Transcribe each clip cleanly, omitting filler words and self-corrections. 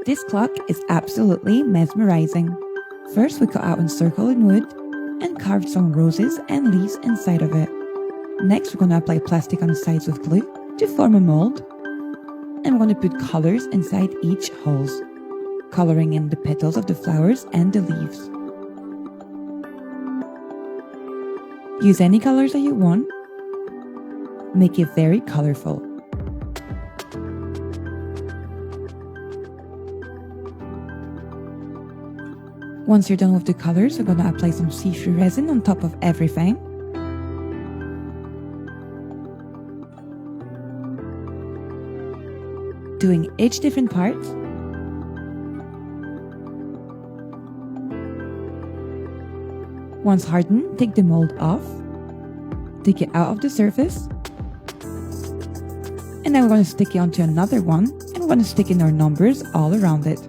This clock is absolutely mesmerizing. First, we cut out a circle in wood and carved some roses and leaves inside of it. Next, we're going to apply plastic on the sides with glue to form a mold. And we're going to put colors inside each holes, coloring in the petals of the flowers and the leaves. Use any colors that you want. Make it very colorful. Once you're done with the colors, we're going to apply some see-through resin on top of everything. Doing each different part. Once hardened, take the mold off. Take it out of the surface. And then we're going to stick it onto another one, and we're going to stick in our numbers all around it.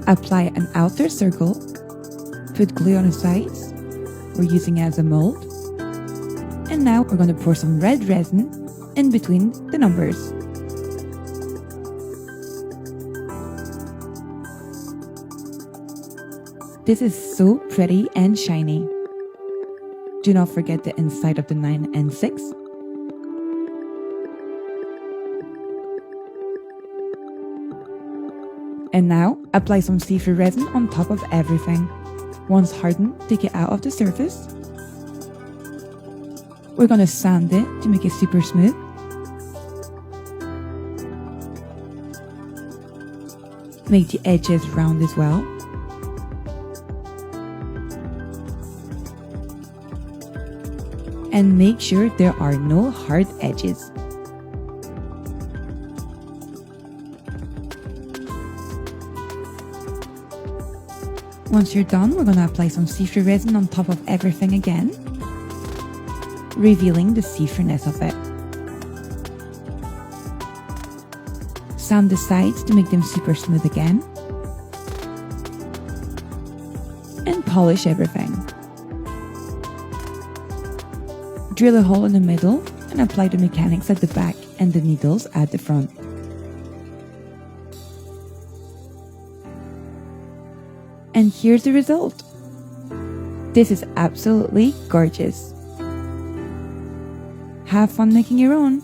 Apply an outer circle, put glue on the sides, we're using it as a mold, and now we're going to pour some red resin in between the numbers. This is so pretty and shiny. Do not forget the inside of the 9 and 6. And now, apply some see-through resin on top of everything. Once hardened, take it out of the surface. We're going to sand it to make it super smooth. Make the edges round as well. And make sure there are no hard edges. Once you're done, we're going to apply some see-through resin on top of everything again, revealing the see-throughness of it. Sand the sides to make them super smooth again. And polish everything. Drill a hole in the middle and apply the mechanics at the back and the needles at the front. And here's the result. This is absolutely gorgeous. Have fun making your own.